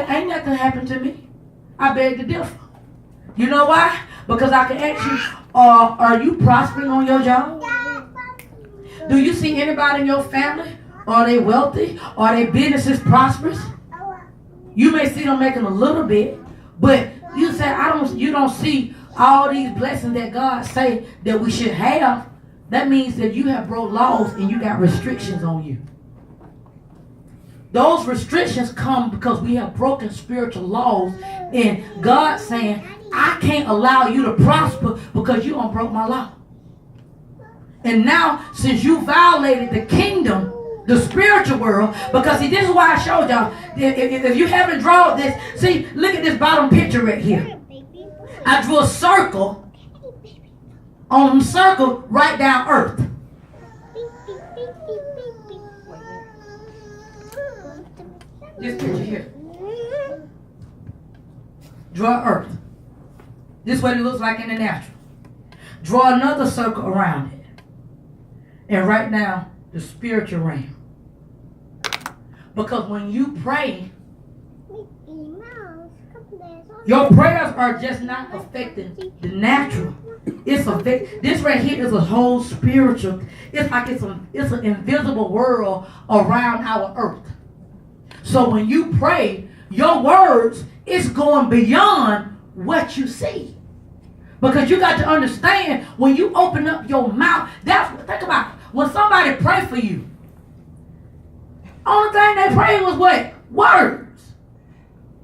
ain't nothing happened to me. I beg to differ. You know why? Because I can ask you, are you prospering on your job? Do you see anybody in your family? Are they wealthy? Are their businesses prosperous? You may see them making a little bit, but you say you don't see all these blessings that God say that we should have. That means that you have broke laws and you got restrictions on you. Those restrictions come because we have broken spiritual laws, and God saying, I can't allow you to prosper because you done broke my law. And now, since you violated the kingdom, the spiritual world, because see, this is why I showed y'all, if you haven't drawn this, see, look at this bottom picture right here. I drew a circle, on the circle, right down earth. This picture here. Draw earth. This is what it looks like in the natural. Draw another circle around it. And right now, the spiritual realm. Because when you pray, your prayers are just not affecting the natural. This right here is a whole spiritual. It's like it's an invisible world around our earth. So when you pray, your words is going beyond what you see. Because you got to understand, when you open up your mouth, think about it. When somebody pray for you, only thing they prayed was what? Words.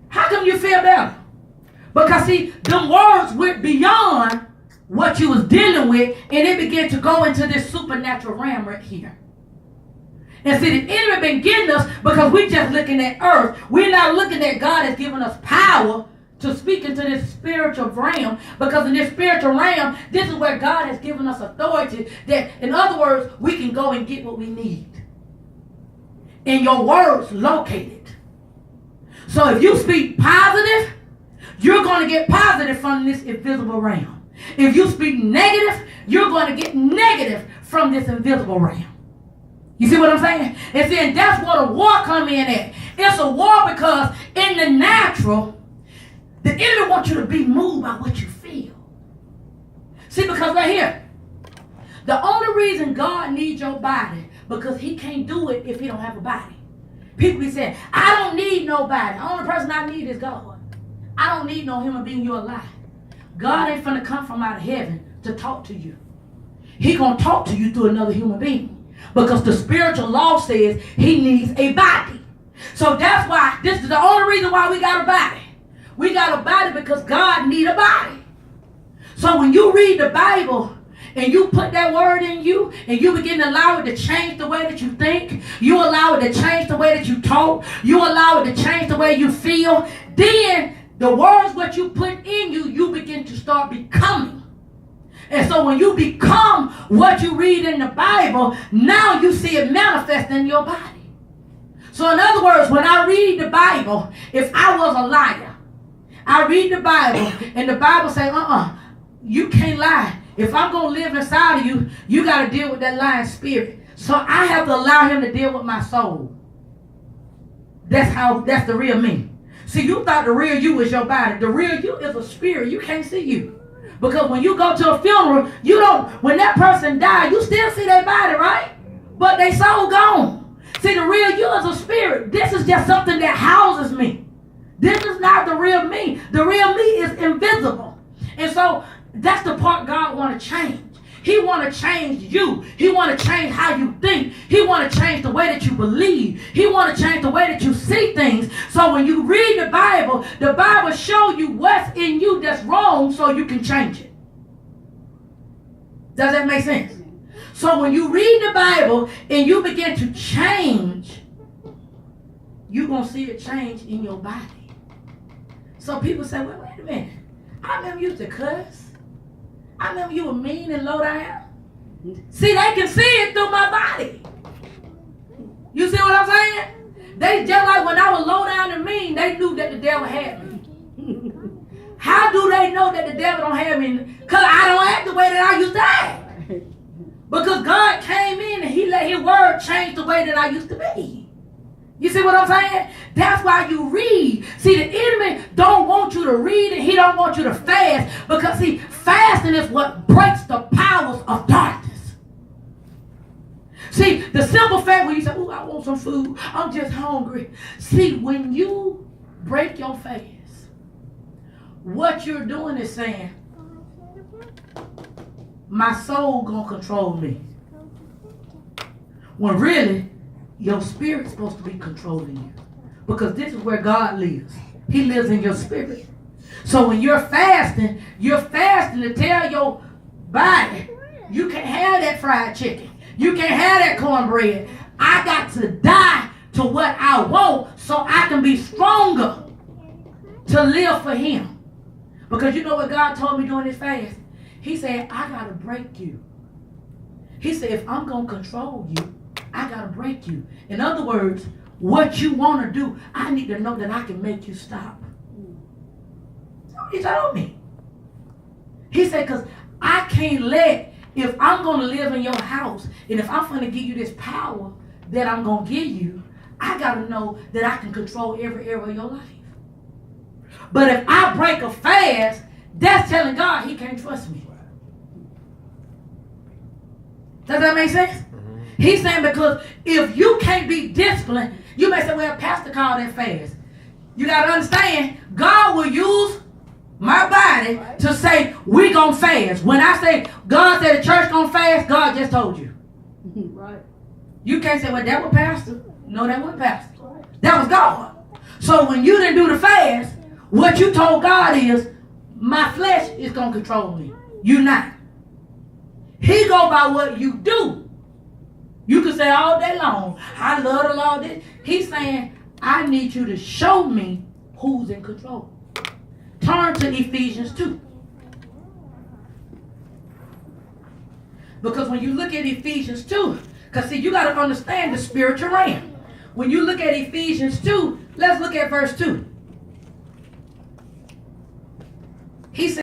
How come you feel better? Because see, them words went beyond what you was dealing with, and it began to go into this supernatural realm right here. And see, the enemy been getting us because we just looking at earth. We're not looking at God has given us power to speak into this spiritual realm. Because in this spiritual realm, this is where God has given us authority. That, in other words, we can go and get what we need. And your words located. So if you speak positive, you're going to get positive from this invisible realm. If you speak negative, you're going to get negative from this invisible realm. You see what I'm saying? And then that's where the war come in at. It's a war because in the natural, the enemy wants you to be moved by what you feel. See, because right here, the only reason God needs your body, because he can't do it if he don't have a body. People be saying, I don't need nobody. The only person I need is God. I don't need no human being. You're alive. God ain't finna come from out of heaven to talk to you. He gonna talk to you through another human being. Because the spiritual law says he needs a body. So that's why, this is the only reason why we got a body. We got a body because God need a body. So when you read the Bible and you put that word in you and you begin to allow it to change the way that you think, you allow it to change the way that you talk, you allow it to change the way you feel, then the words what you put in you, you begin to start becoming. And so when you become what you read in the Bible, now you see it manifest in your body. So in other words, when I read the Bible, if I was a liar, I read the Bible and the Bible say, you can't lie. If I'm going to live inside of you, you got to deal with that lying spirit. So I have to allow him to deal with my soul. That's the real me. See, you thought the real you was your body. The real you is a spirit. You can't see you. Because when you go to a funeral, when that person died, you still see their body, right? But they soul gone. See, the real you is a spirit. This is just something that houses me. This is not the real me. The real me is invisible. And so that's the part God want to change. He want to change you. He want to change how you think. He want to change the way that you believe. He want to change the way that you see things. So when you read the Bible show you what's in you that's wrong so you can change it. Does that make sense? So when you read the Bible and you begin to change, you're going to see it change in your body. So people say, wait a minute. I remember you used to cuss. I remember you were mean and low down. See, they can see it through my body. You see what I'm saying? They just like when I was low down and mean, they knew that the devil had me. How do they know that the devil don't have me? Because I don't act the way that I used to act. Because God came in and he let his word change the way that I used to be. You see what I'm saying? That's why you read. See, the enemy don't want you to read and he don't want you to fast because, see, fasting is what breaks the powers of darkness. See, the simple fact when you say, oh, I want some food, I'm just hungry. See, when you break your fast, what you're doing is saying, my soul gonna control me. When really, your spirit's supposed to be controlling you. Because this is where God lives. He lives in your spirit. So when you're fasting to tell your body, you can't have that fried chicken. You can't have that cornbread. I got to die to what I want so I can be stronger to live for him. Because you know what God told me during this fast? He said, I got to break you. He said, if I'm going to control you, I got to break you. In other words, what you want to do, I need to know that I can make you stop. He told me. He said, because I can't let, if I'm going to live in your house, and if I'm going to give you this power that I'm going to give you, I got to know that I can control every area of your life. But if I break a fast, that's telling God he can't trust me. Does that make sense? Mm-hmm. He's saying because if you can't be disciplined, you may say, well, pastor called that fast. You got to understand, God will use my body to say, we going to fast. When I say, God said the church going to fast, God just told you. Right. You can't say, well, that was pastor. No, that wasn't pastor. Right. That was God. So when you didn't do the fast, what you told God is, my flesh is going to control me. You not. He go by what you do. You can say all day long, I love the Lord. He's saying, I need you to show me who's in control. Turn to Ephesians 2. Because when you look at Ephesians 2, because see, you got to understand the spiritual realm. When you look at Ephesians 2, let's look at verse 2. He said,